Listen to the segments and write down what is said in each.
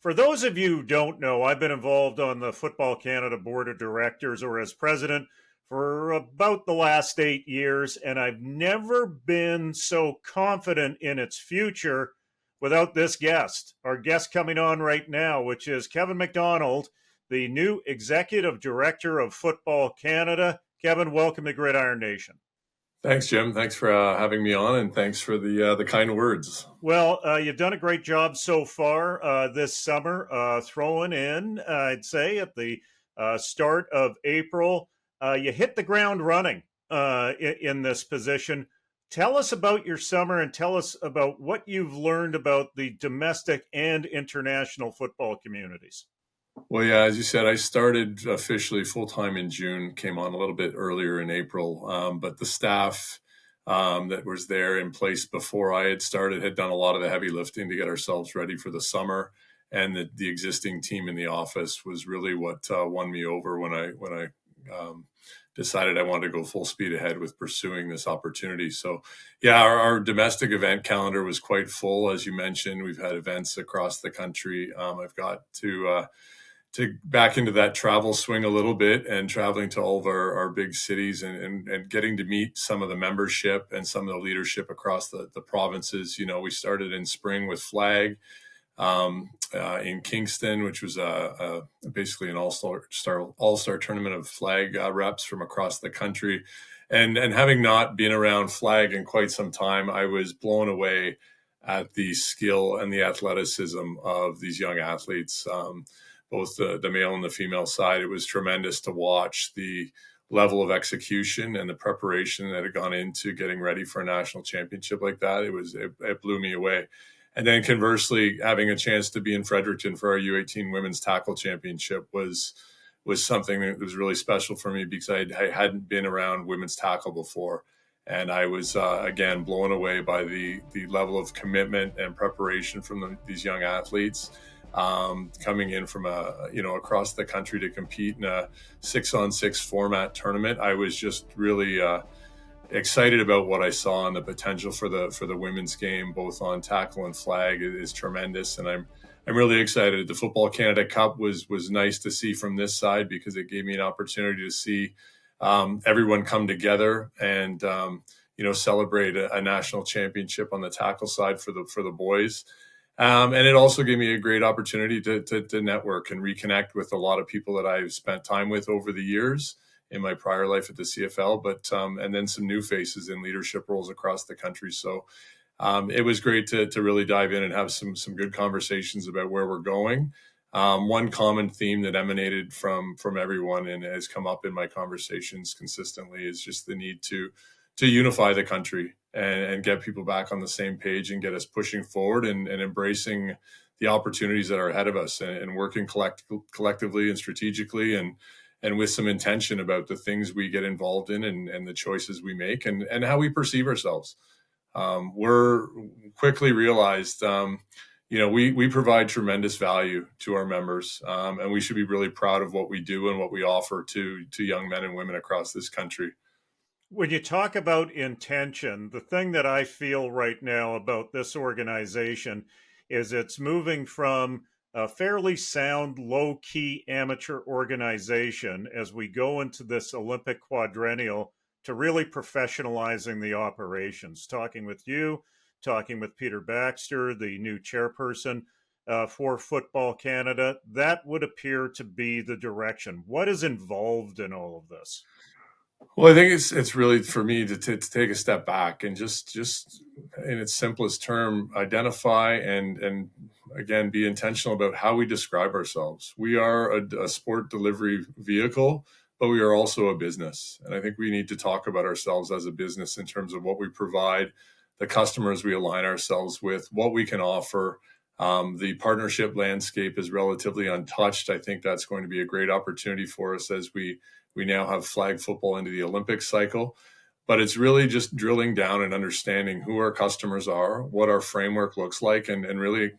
For those of you who don't know, I've been involved on the Football Canada Board of Directors or as president for about the last 8 years, and I've never been so confident in its future without this guest. Our guest coming on right now, which is Kevin McDonald, the new Executive Director of Football Canada. Kevin, welcome to Gridiron Nation. Thanks, Jim. Thanks for having me on, and thanks for the kind words. Well, you've done a great job so far this summer, throwing in, I'd say, at the start of April. You hit the ground running in this position. Tell us about your summer and tell us about what you've learned about the domestic and international football communities. Well, yeah, as you said, I started officially full-time in June, came on a little bit earlier in April, but the staff that was there in place before I had started had done a lot of the heavy lifting to get ourselves ready for the summer, and the existing team in the office was really what won me over when I decided I wanted to go full speed ahead with pursuing this opportunity. So, yeah, our domestic event calendar was quite full, as you mentioned. We've had events across the country. I've got to back into that travel swing a little bit and traveling to all of our big cities and getting to meet some of the membership and some of the leadership across the provinces. You know, we started in spring with Flag in Kingston, which was basically an all-star tournament of Flag reps from across the country. And having not been around Flag in quite some time, I was blown away at the skill and the athleticism of these young athletes. Both the male and the female side. It was tremendous to watch the level of execution and the preparation that had gone into getting ready for a national championship like that. It blew me away. And then conversely, having a chance to be in Fredericton for our U18 Women's Tackle Championship was something that was really special for me because I hadn't been around women's tackle before. And I was, again, blown away by the level of commitment and preparation from these young athletes. Coming in from across the country to compete in a 6-on-6 format tournament. I was just really excited about what I saw, and the potential for the women's game, both on tackle and flag, is tremendous. And I'm really excited. The Football Canada Cup was nice to see from this side because it gave me an opportunity to see everyone come together and celebrate a national championship on the tackle side for the boys. And it also gave me a great opportunity to network and reconnect with a lot of people that I've spent time with over the years in my prior life at the CFL, but and then some new faces in leadership roles across the country. So it was great to really dive in and have some good conversations about where we're going. One common theme that emanated from everyone and has come up in my conversations consistently is just the need to unify the country and get people back on the same page and get us pushing forward and embracing the opportunities that are ahead of us and working collectively and strategically and with some intention about the things we get involved in and the choices we make and how we perceive ourselves. We're quickly realized, we provide tremendous value to our members, and we should be really proud of what we do and what we offer to young men and women across this country. When you talk about intention, the thing that I feel right now about this organization is it's moving from a fairly sound, low-key amateur organization as we go into this Olympic quadrennial to really professionalizing the operations. Talking with you, talking with Peter Baxter, the new chairperson for Football Canada, that would appear to be the direction. What is involved in all of this? Well, I think it's really for me to take a step back and just in its simplest term, identify and again, be intentional about how we describe ourselves. We are a sport delivery vehicle, but we are also a business. And I think we need to talk about ourselves as a business in terms of what we provide, the customers we align ourselves with, what we can offer. The partnership landscape is relatively untouched. I think that's going to be a great opportunity for us as we now have flag football into the Olympic cycle. But it's really just drilling down and understanding who our customers are, what our framework looks like, and really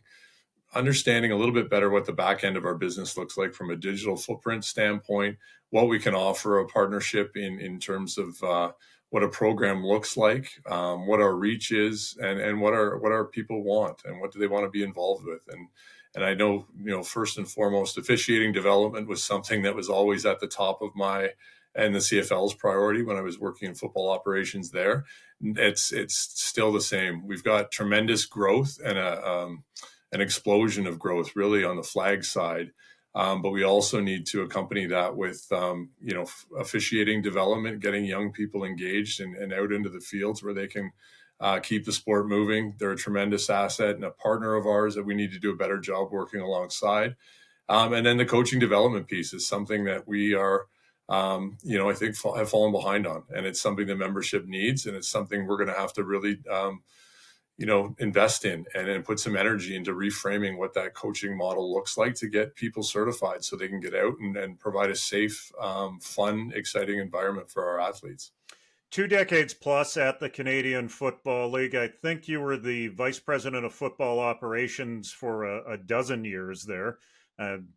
understanding a little bit better what the back end of our business looks like from a digital footprint standpoint, what we can offer a partnership in terms of what a program looks like, what our reach is, and what our people want, and what do they want to be involved with. And I know, first and foremost, officiating development was something that was always at the top of my and the CFL's priority when I was working in football operations there. It's still the same. We've got tremendous growth and an explosion of growth really on the flag side. But we also need to accompany that with, officiating development, getting young people engaged and out into the fields where they can keep the sport moving. They're a tremendous asset and a partner of ours that we need to do a better job working alongside. And then the coaching development piece is something that we are, I think have fallen behind on. And it's something the membership needs. And it's something we're going to have to really invest in and put some energy into reframing what that coaching model looks like to get people certified so they can get out and provide a safe, fun, exciting environment for our athletes. 2 decades plus at the Canadian Football League. I think you were the vice president of football operations for a dozen years there.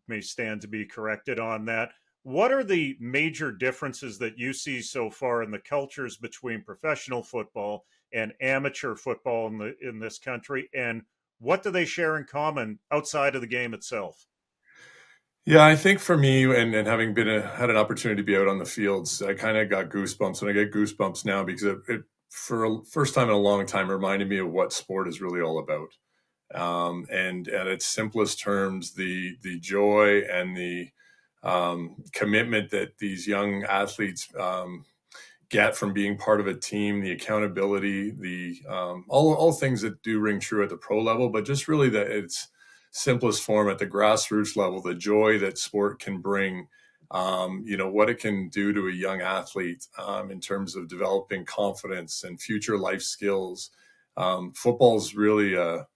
May stand to be corrected on that. What are the major differences that you see so far in the cultures between professional football and amateur football in this country, and what do they share in common outside of the game itself? Yeah, I think for me, and having had an opportunity to be out on the fields, I kind of got goosebumps, and I get goosebumps now because it for a first time in a long time reminded me of what sport is really all about. And at its simplest terms, the joy and the commitment that these young athletes get from being part of a team, the accountability, the all things that do ring true at the pro level, but just really that its simplest form at the grassroots level, the joy that sport can bring, what it can do to a young athlete in terms of developing confidence and future life skills. Football is really a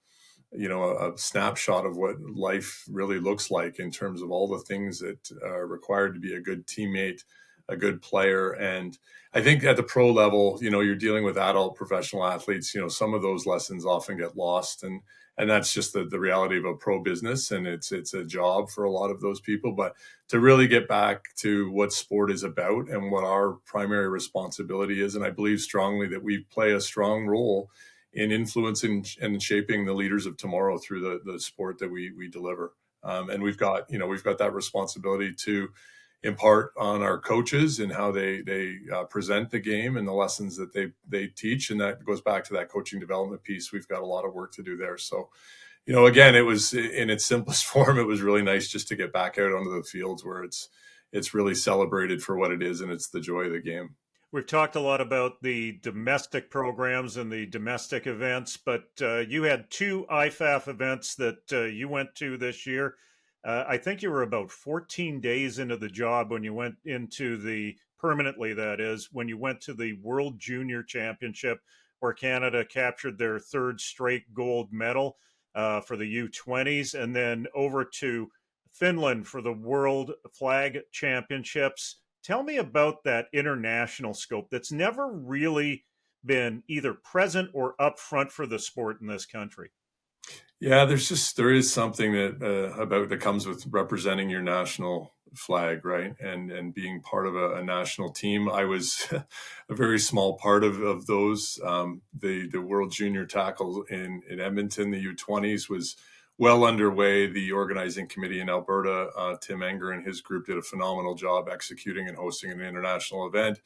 snapshot of what life really looks like in terms of all the things that are required to be a good teammate, a good player. And I think at the pro level, you're dealing with adult professional athletes. Some of those lessons often get lost, and that's just the reality of a pro business, and it's a job for a lot of those people. But to really get back to what sport is about and what our primary responsibility is, and I believe strongly that we play a strong role in influencing and shaping the leaders of tomorrow through the sport that we deliver. And we've got that responsibility to impart on our coaches and how they present the game and the lessons that they teach. And that goes back to that coaching development piece. We've got a lot of work to do there. So, again, it was in its simplest form. It was really nice just to get back out onto the fields where it's really celebrated for what it is. And it's the joy of the game. We've talked a lot about the domestic programs and the domestic events, but you had two IFAF events that you went to this year. I think you were about 14 days into the job when you went into permanently, that is, when you went to the World Junior Championship, where Canada captured their third straight gold medal for the U20s, and then over to Finland for the World Flag Championships. Tell me about that international scope that's never really been either present or upfront for the sport in this country. Yeah, there is something that comes with representing your national flag, right? And being part of a national team. I was a very small part of those. The World Junior Tackle in Edmonton, the U20s, was well underway. The organizing committee in Alberta, Tim Enger and his group, did a phenomenal job executing and hosting an international event.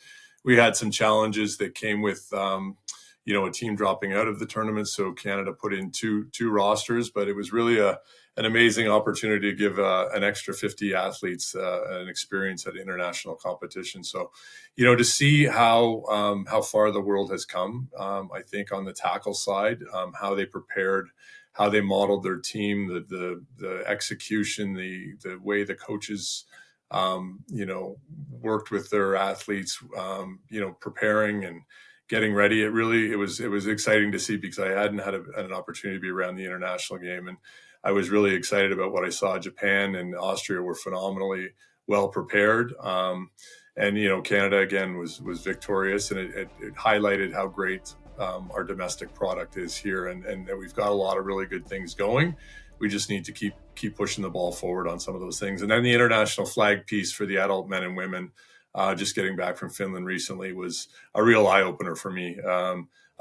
We had some challenges that came with a team dropping out of the tournament, so Canada put in two rosters, but it was really an amazing opportunity to give an extra 50 athletes an experience at international competition. So, to see how far the world has come, I think on the tackle side, how they prepared, how they modeled their team, the execution, the way the coaches worked with their athletes, preparing and getting ready. It was exciting to see, because I hadn't had an opportunity to be around the international game, and I was really excited about what I saw. Japan and Austria were phenomenally well prepared, and Canada again was victorious, and it highlighted how great our domestic product is here, and that we've got a lot of really good things going. We just need to keep pushing the ball forward on some of those things. And then the international flag piece for the adult men and women. just getting back from Finland recently was a real eye opener for me.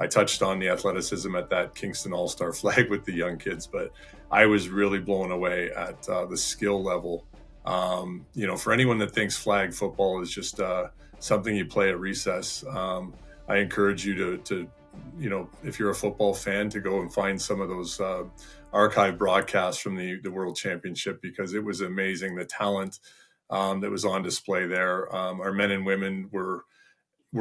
I touched on the athleticism at that Kingston All-Star flag with the young kids, but I was really blown away at the skill level. For anyone that thinks flag football is just something you play at recess, I encourage you to if you're a football fan, to go and find some of those archive broadcasts from the World Championship, because it was amazing, the talent that was on display there. Our men and women were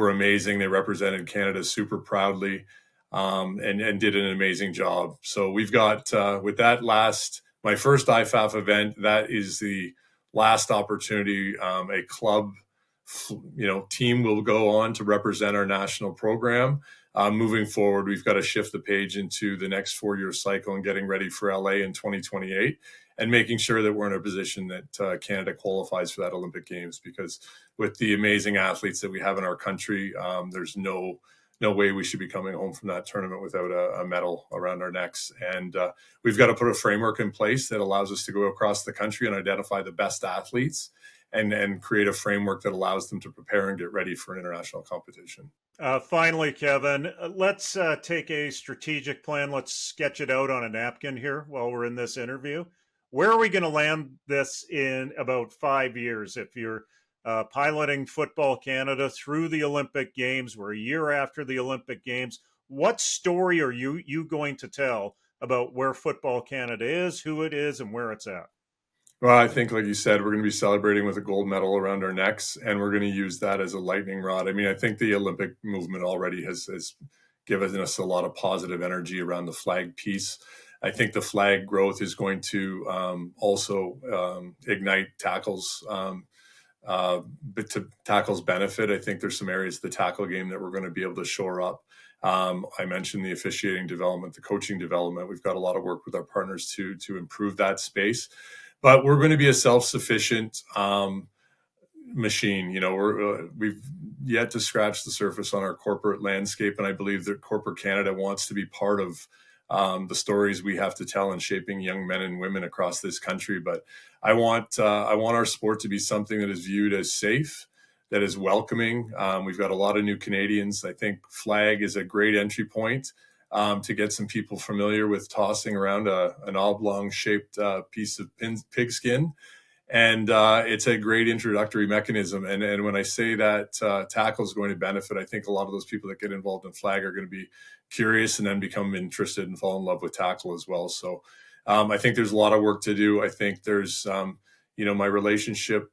amazing. They represented Canada super proudly, and did an amazing job. So we've got with that my first IFAF event, that is the last opportunity. A club team will go on to represent our national program. Moving forward, we've got to shift the page into the next 4-year cycle and getting ready for LA in 2028, and making sure that we're in a position that Canada qualifies for that Olympic Games. Because with the amazing athletes that we have in our country, there's no way we should be coming home from that tournament without a medal around our necks. And we've got to put a framework in place that allows us to go across the country and identify the best athletes, and create a framework that allows them to prepare and get ready for an international competition. Finally, Kevin, let's take a strategic plan. Let's sketch it out on a napkin here while we're in this interview. Where are we going to land this in about 5 years? If you're piloting Football Canada through the Olympic Games, we're a year after the Olympic Games. What story are you going to tell about where Football Canada is, who it is, and where it's at? Well, I think, like you said, we're going to be celebrating with a gold medal around our necks, and we're going to use that as a lightning rod. I mean, I think the Olympic movement already has given us a lot of positive energy around the flag piece. I think the flag growth is going to also ignite tackles, but to tackles benefit. I think there's some areas of the tackle game that we're going to be able to shore up. I mentioned the officiating development, the coaching development. We've got a lot of work with our partners to improve that space. But we're going to be a self-sufficient machine. We've yet to scratch the surface on our corporate landscape, and I believe that corporate Canada wants to be part of the stories we have to tell in shaping young men and women across this country. But I want our sport to be something that is viewed as safe, that is welcoming. We've got a lot of new Canadians. I think flag is a great entry point to get some people familiar with tossing around an oblong-shaped piece of pigskin. And it's a great introductory mechanism. And when I say that tackle is going to benefit, I think a lot of those people that get involved in flag are going to be curious and then become interested and fall in love with tackle as well. So I think there's a lot of work to do. I think there's, my relationships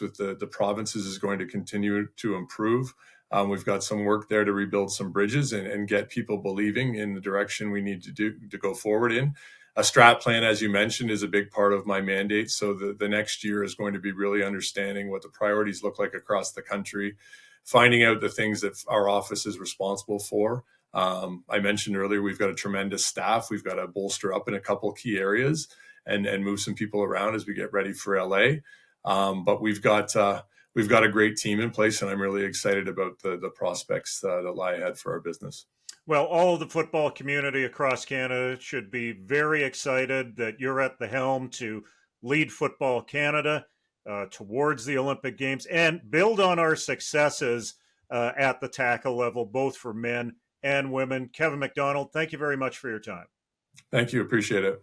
with the provinces is going to continue to improve. We've got some work there to rebuild some bridges and get people believing in the direction we need to go forward in. A strat plan, as you mentioned, is a big part of my mandate. So the next year is going to be really understanding what the priorities look like across the country, finding out the things that our office is responsible for. I mentioned earlier, we've got a tremendous staff. We've got to bolster up in a couple key areas and move some people around as we get ready for LA. But we've got a great team in place, and I'm really excited about the prospects that lie ahead for our business. Well, all of the football community across Canada should be very excited that you're at the helm to lead Football Canada towards the Olympic Games and build on our successes at the tackle level, both for men and women. Kevin McDonald, thank you very much for your time. Thank you. Appreciate it.